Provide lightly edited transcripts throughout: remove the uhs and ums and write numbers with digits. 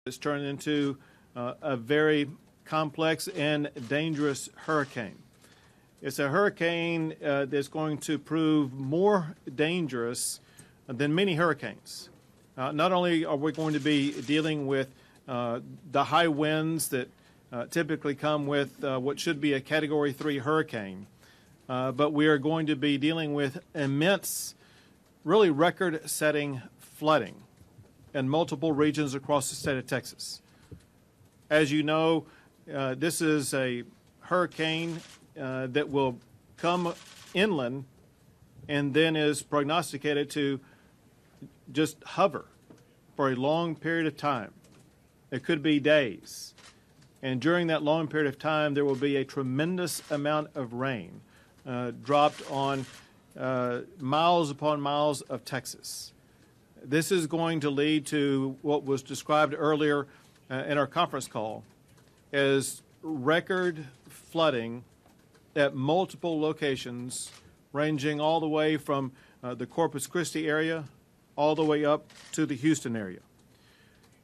It's turned into a very complex and dangerous hurricane. It's a hurricane that's going to prove more dangerous than many hurricanes. Not only are we going to be dealing with the high winds that typically come with what should be a Category 3 hurricane, but we are going to be dealing with immense, really record-setting flooding in multiple regions across the state of Texas. As you know, this is a hurricane that will come inland and then is prognosticated to just hover for a long period of time. It could be days. And during that long period of time, there will be a tremendous amount of rain dropped on miles upon miles of Texas. This is going to lead to what was described earlier in our conference call as record flooding at multiple locations, ranging all the way from the Corpus Christi area all the way up to the Houston area.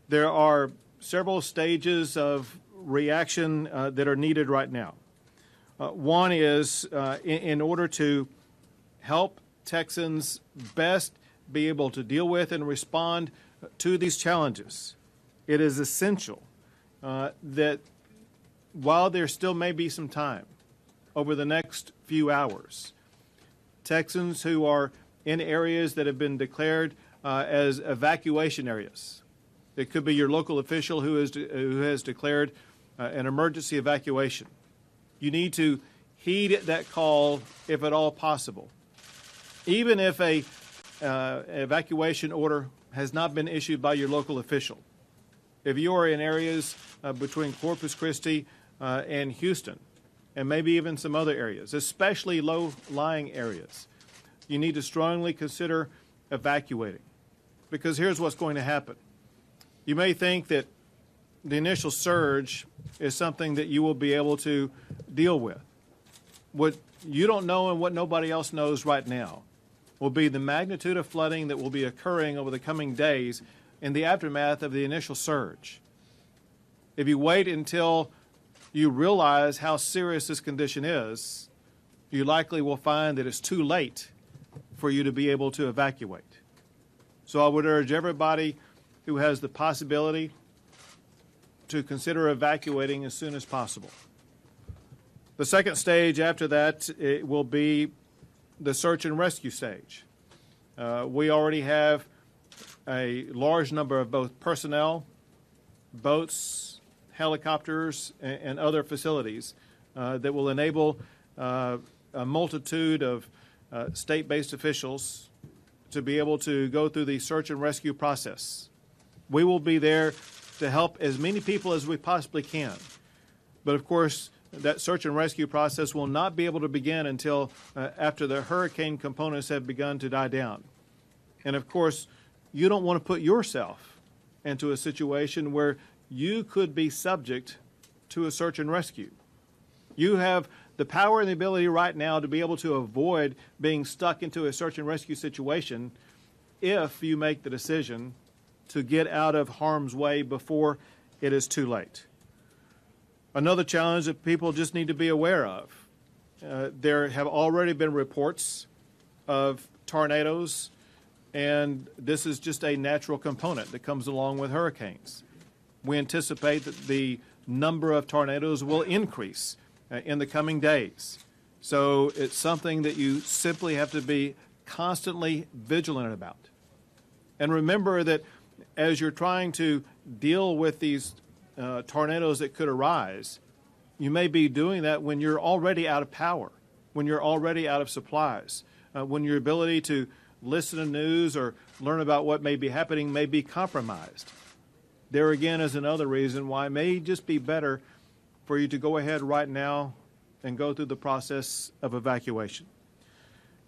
There are several stages of reaction that are needed right now. One is in order to help Texans best be able to deal with and respond to these challenges, it is essential that while there still may be some time over the next few hours, Texans who are in areas that have been declared as evacuation areas, it could be your local official who has declared an emergency evacuation. You need to heed that call if at all possible. Even if an evacuation order has not been issued by your local official. If you are in areas between Corpus Christi and Houston, and maybe even some other areas, especially low-lying areas, you need to strongly consider evacuating. Because here's what's going to happen. You may think that the initial surge is something that you will be able to deal with. What you don't know and what nobody else knows right now will be the magnitude of flooding that will be occurring over the coming days in the aftermath of the initial surge. If you wait until you realize how serious this condition is, you likely will find that it's too late for you to be able to evacuate. So I would urge everybody who has the possibility to consider evacuating as soon as possible. The second stage after that, it will be the search and rescue stage. We already have a large number of both personnel, boats, helicopters, and other facilities that will enable a multitude of state-based officials to be able to go through the search and rescue process. We will be there to help as many people as we possibly can. But of course, that search and rescue process will not be able to begin until after the hurricane components have begun to die down. And of course, you don't want to put yourself into a situation where you could be subject to a search and rescue. You have the power and the ability right now to be able to avoid being stuck into a search and rescue situation if you make the decision to get out of harm's way before it is too late. Another challenge that people just need to be aware of, there have already been reports of tornadoes, and this is just a natural component that comes along with hurricanes. We anticipate that the number of tornadoes will increase in the coming days. So it's something that you simply have to be constantly vigilant about. And remember that as you're trying to deal with these tornadoes that could arise, you may be doing that when you're already out of power, when you're already out of supplies, when your ability to listen to news or learn about what may be happening may be compromised. There again is another reason why it may just be better for you to go ahead right now and go through the process of evacuation.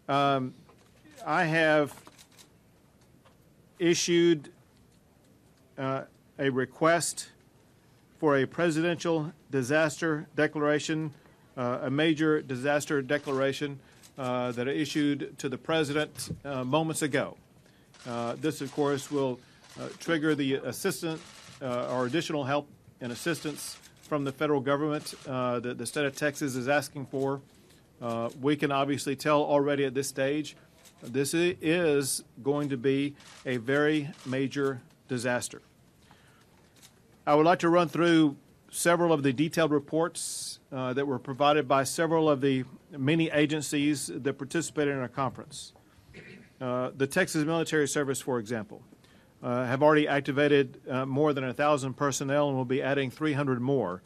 I have issued a request for a presidential disaster declaration, a major disaster declaration that I issued to the president moments ago. This, of course, will trigger the assistant or additional help and assistance from the federal government that the state of Texas is asking for. We can obviously tell already at this stage this is going to be a very major disaster. I would like to run through several of the detailed reports that were provided by several of the many agencies that participated in our conference. The Texas Military Service, for example, have already activated more than 1,000 personnel and will be adding 300 more.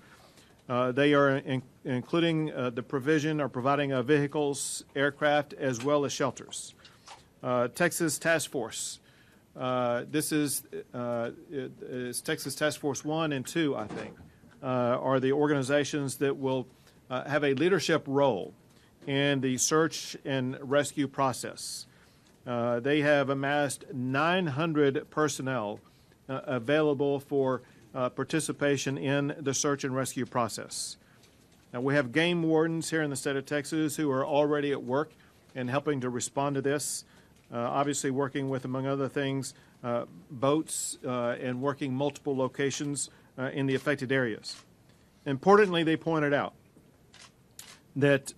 They are including the provision or providing vehicles, aircraft, as well as shelters. Texas Task Force. This is Texas Task Force 1 and 2, I think, are the organizations that will have a leadership role in the search and rescue process. They have amassed 900 personnel available for participation in the search and rescue process. Now, we have game wardens here in the state of Texas who are already at work and helping to respond to this, obviously working with, among other things, boats and working multiple locations in the affected areas. Importantly, they pointed out that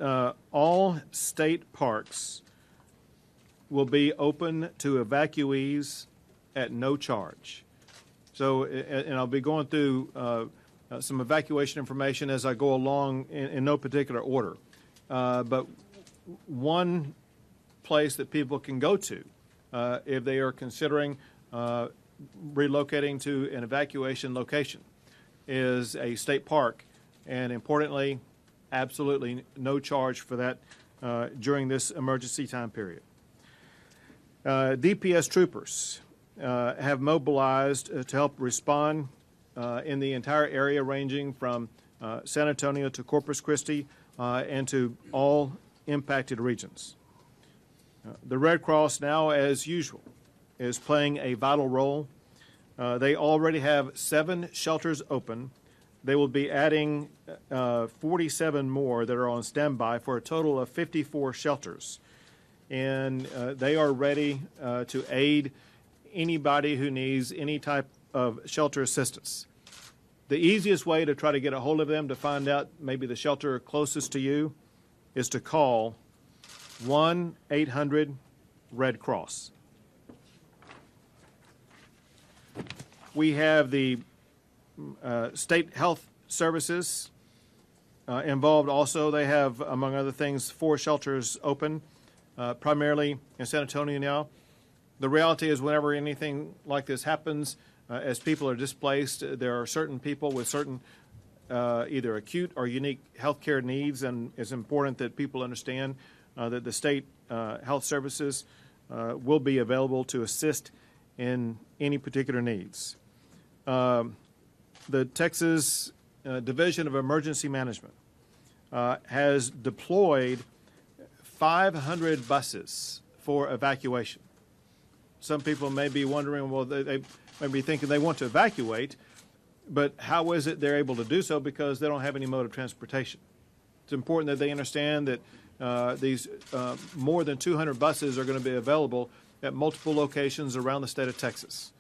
all state parks will be open to evacuees at no charge. So, and I'll be going through some evacuation information as I go along in no particular order. But one place that people can go to if they are considering relocating to an evacuation location is a state park, and importantly, absolutely no charge for that during this emergency time period. DPS troopers have mobilized to help respond in the entire area ranging from San Antonio to Corpus Christi and to all impacted regions. The Red Cross now, as usual, is playing a vital role. They already have 7 shelters open. They will be adding 47 more that are on standby for a total of 54 shelters. And they are ready to aid anybody who needs any type of shelter assistance. The easiest way to try to get a hold of them to find out maybe the shelter closest to you is to call 1-800-RED CROSS. We have the state health services involved also. They have, among other things, 4 shelters open, primarily in San Antonio now. The reality is whenever anything like this happens, as people are displaced, there are certain people with certain either acute or unique health care needs, and it's important that people understand that the state health services will be available to assist in any particular needs. The Texas Division of Emergency Management has deployed 500 buses for evacuation. Some people may be wondering, well, they may be thinking they want to evacuate, but how is it they're able to do so? Because they don't have any mode of transportation. It's important that they understand that these more than 200 buses are going to be available at multiple locations around the state of Texas.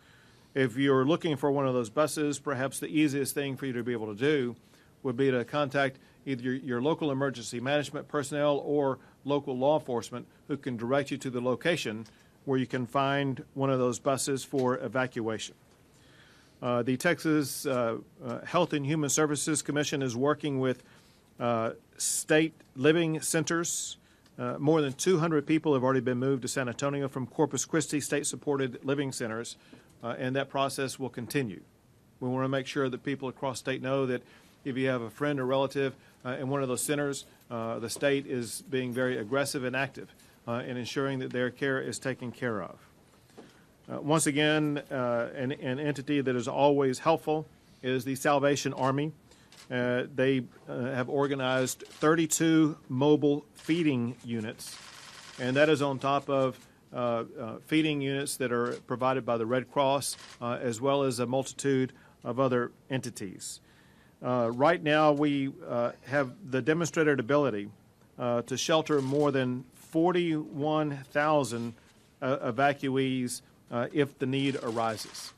If you're looking for one of those buses, perhaps the easiest thing for you to be able to do would be to contact either your local emergency management personnel or local law enforcement who can direct you to the location where you can find one of those buses for evacuation. The Texas Health and Human Services Commission is working with state living centers. More than 200 people have already been moved to San Antonio from Corpus Christi state-supported living centers, and that process will continue. We want to make sure that people across state know that if you have a friend or relative in one of those centers, the state is being very aggressive and active in ensuring that their care is taken care of. Once again, an entity that is always helpful is the Salvation Army. They have organized 32 mobile feeding units, and that is on top of feeding units that are provided by the Red Cross, as well as a multitude of other entities. Right now, we have the demonstrated ability to shelter more than 41,000 evacuees if the need arises.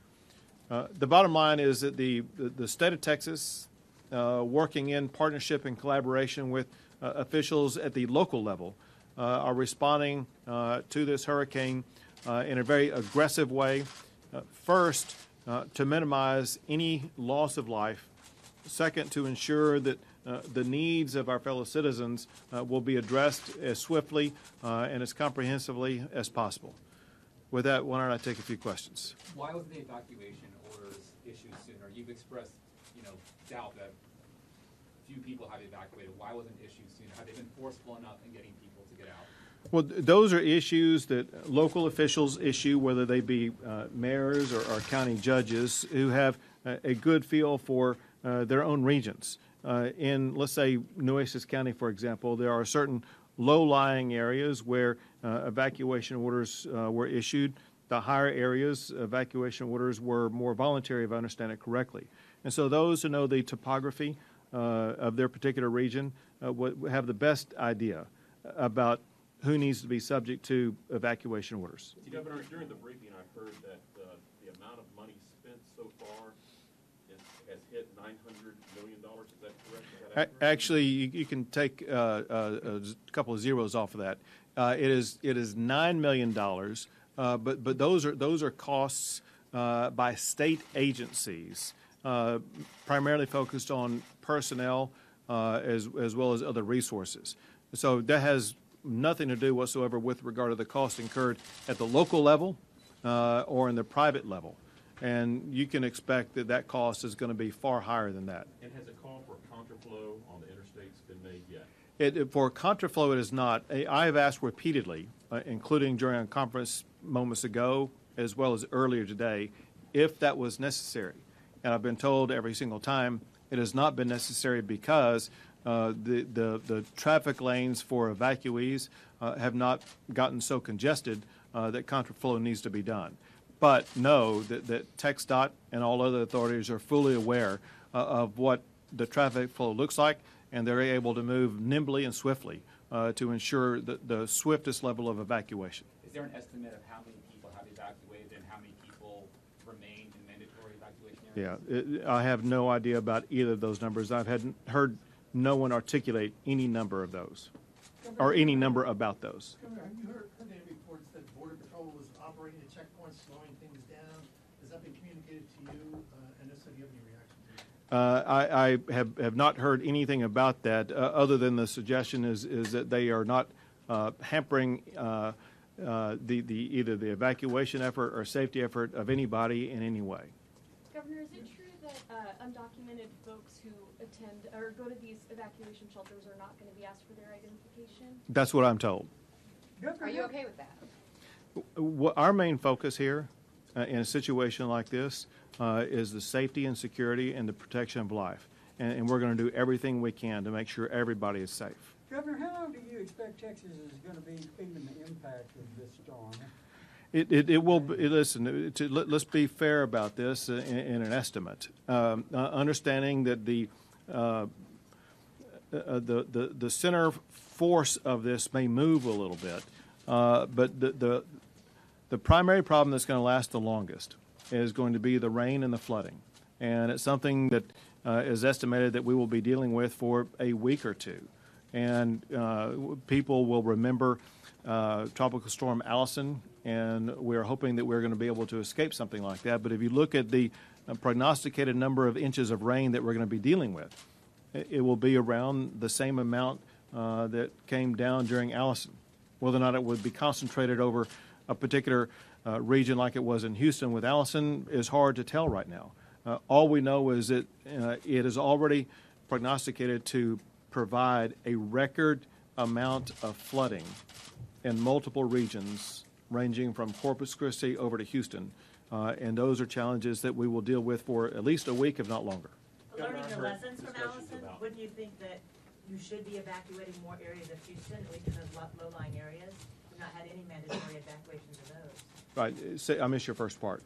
The bottom line is that the state of Texas, working in partnership and collaboration with officials at the local level, are responding to this hurricane in a very aggressive way. First, to minimize any loss of life. Second, to ensure that the needs of our fellow citizens will be addressed as swiftly and as comprehensively as possible. With that, why don't I take a few questions? Why was the evacuation orders issued sooner? You've expressed, doubt that few people have evacuated. Why wasn't it issued sooner? Have they been forceful enough in getting people to get out? Well, those are issues that local officials issue, whether they be mayors or county judges who have a good feel for their own regions. In, let's say, Nueces County, for example, there are certain low-lying areas where evacuation orders were issued. The higher areas, evacuation orders were more voluntary, if I understand it correctly. And so those who know the topography of their particular region have the best idea about who needs to be subject to evacuation orders. Governor, during the briefing, I heard that the amount of money spent so far has hit $900 million. Is that correct? Is that accurate? Actually, you can take a couple of zeros off of that. It is $9 million, but those are costs by state agencies, primarily focused on personnel as well as other resources. So that has nothing to do whatsoever with regard to the cost incurred at the local level or in the private level. And you can expect that cost is going to be far higher than that. And has a call for contraflow on the interstates been made yet? For contraflow, it is not. I have asked repeatedly, including during a conference moments ago, as well as earlier today, if that was necessary. And I've been told every single time it has not been necessary because the traffic lanes for evacuees have not gotten so congested that contraflow needs to be done. But know that TxDOT and all other authorities are fully aware of what the traffic flow looks like, and they're able to move nimbly and swiftly to ensure the swiftest level of evacuation. Is there an estimate of how many people have evacuated and how many people remain in mandatory evacuation areas? Yeah, I have no idea about either of those numbers. I've heard no one articulate any number of those, or any number about those. Governor, have you heard any reports that Border Patrol was operating at checkpoints, slowing things down? Has that been communicated to you? And if so, do you have any reaction to it? I have not heard anything about that, other than the suggestion is that they are not hampering either the evacuation effort or safety effort of anybody in any way. Governor, is it true that undocumented folks who attend or go to these evacuation shelters are not going to be asked for their identification? That's what I'm told. Are you okay with that? Our main focus here in a situation like this is the safety and security and the protection of life. And we're going to do everything we can to make sure everybody is safe. Governor, how long do you expect Texas is going to be feeling the impact of this storm? It will be, listen, let's be fair about this in an estimate. Understanding that the center force of this may move a little bit, but the primary problem that's going to last the longest is going to be the rain and the flooding. And it's something that is estimated that we will be dealing with for a week or two. And people will remember Tropical Storm Allison, and we're hoping that we're going to be able to escape something like that. But if you look at the prognosticated number of inches of rain that we're going to be dealing with, it will be around the same amount that came down during Allison. Whether or not it would be concentrated over a particular region like it was in Houston with Allison is hard to tell right now. All we know is that it is already prognosticated to provide a record amount of flooding in multiple regions, ranging from Corpus Christi over to Houston. And those are challenges that we will deal with for at least a week, if not longer. Learning the lessons from Allison, wouldn't you think that you should be evacuating more areas of Houston, at least in those low-lying areas? We've not had any mandatory evacuations of those. Right. I missed your first part.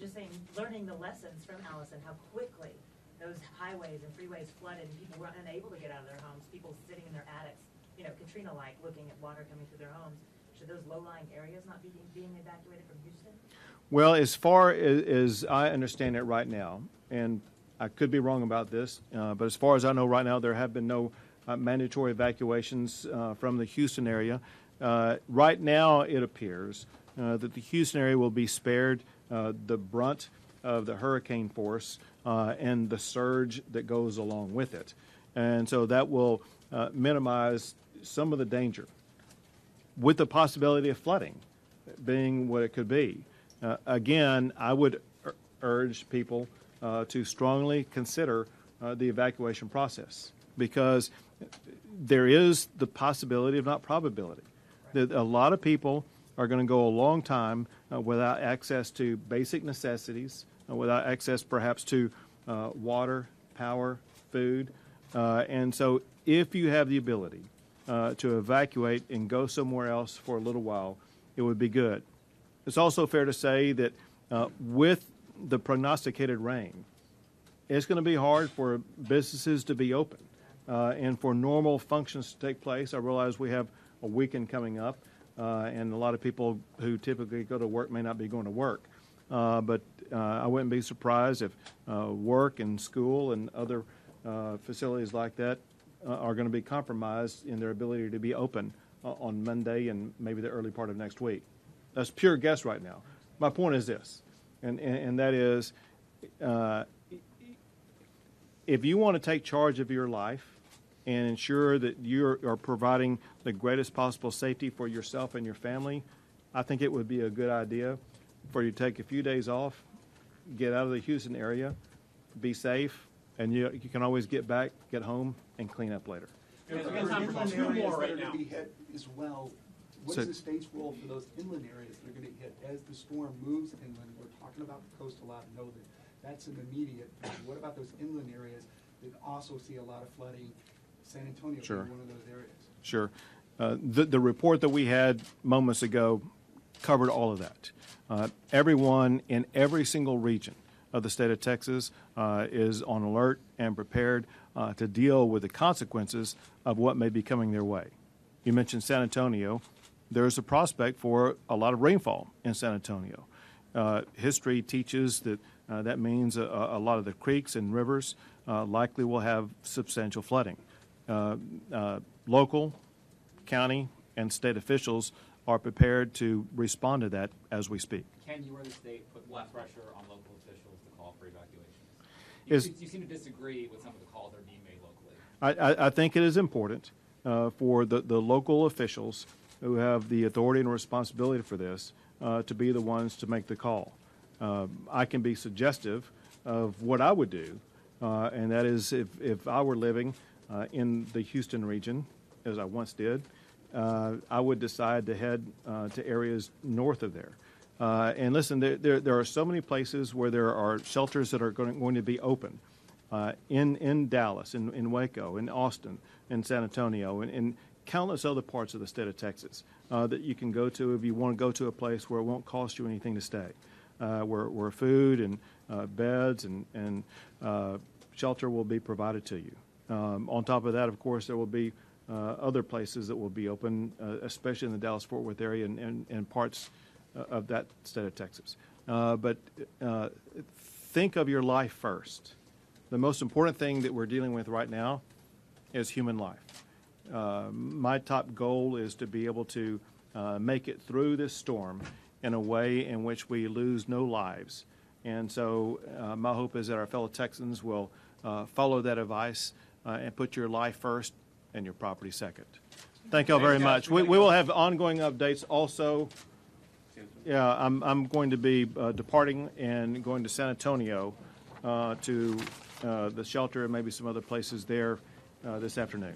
Just saying, learning the lessons from Allison, how quickly those highways and freeways flooded and people were unable to get out of their homes, people sitting in their attics, Katrina-like, looking at water coming through their homes. should those low-lying areas not be being evacuated from Houston? Well, as far as I understand it right now, and I could be wrong about this, but as far as I know right now, there have been no mandatory evacuations from the Houston area. Right now, it appears that the Houston area will be spared the brunt of the hurricane force and the surge that goes along with it. And so that will minimize some of the danger, with the possibility of flooding being what it could be. Again, I would urge people to strongly consider the evacuation process, because there is the possibility, if not probability, that a lot of people are going to go a long time without access to basic necessities, without access perhaps to water, power, food. And so if you have the ability to evacuate and go somewhere else for a little while, it would be good. It's also fair to say that with the prognosticated rain, it's going to be hard for businesses to be open and for normal functions to take place. I realize we have a weekend coming up, and a lot of people who typically go to work may not be going to work. But I wouldn't be surprised if work and school and other facilities like that are going to be compromised in their ability to be open on Monday and maybe the early part of next week. That's pure guess right now. My point is this, and that is, if you want to take charge of your life and ensure that you are providing the greatest possible safety for yourself and your family, I think it would be a good idea for you to take a few days off, get out of the Houston area, be safe, and you can always get back, get home, and clean up later. There's inland areas that are going to be hit as well. What is the state's role for those inland areas that are going to get hit as the storm moves inland? We're talking about the coast a lot and know that that's an immediate thing. What about those inland areas that also see a lot of flooding? San Antonio being one of those areas. Sure. The report that we had moments ago covered all of that. Everyone in every single region of the state of Texas is on alert and prepared to deal with the consequences of what may be coming their way. You mentioned San Antonio. There's a prospect for a lot of rainfall in San Antonio. History teaches that that means a lot of the creeks and rivers likely will have substantial flooding. Local, county, and state officials are prepared to respond to that as we speak. Can you or the state put more pressure on local officials to call for evacuations? You seem to disagree with some of the calls that are being made locally. I think it is important for the local officials who have the authority and responsibility for this to be the ones to make the call. I can be suggestive of what I would do, and that is if I were living in the Houston region, as I once did, I would decide to head to areas north of there. And listen, there are so many places where there are shelters that are going to be open in Dallas, in Waco, in Austin, in San Antonio, and countless other parts of the state of Texas that you can go to if you want to go to a place where it won't cost you anything to stay, where food and beds and shelter will be provided to you. On top of that, of course, there will be other places that will be open, especially in the Dallas-Fort Worth area and parts of that state of Texas. But think of your life first. The most important thing that we're dealing with right now is human life. My top goal is to be able to make it through this storm in a way in which we lose no lives. And so my hope is that our fellow Texans will follow that advice and put your life first and your property second. Thank you all very much. We will have ongoing updates also. Yeah, I'm going to be departing and going to San Antonio to the shelter and maybe some other places there this afternoon.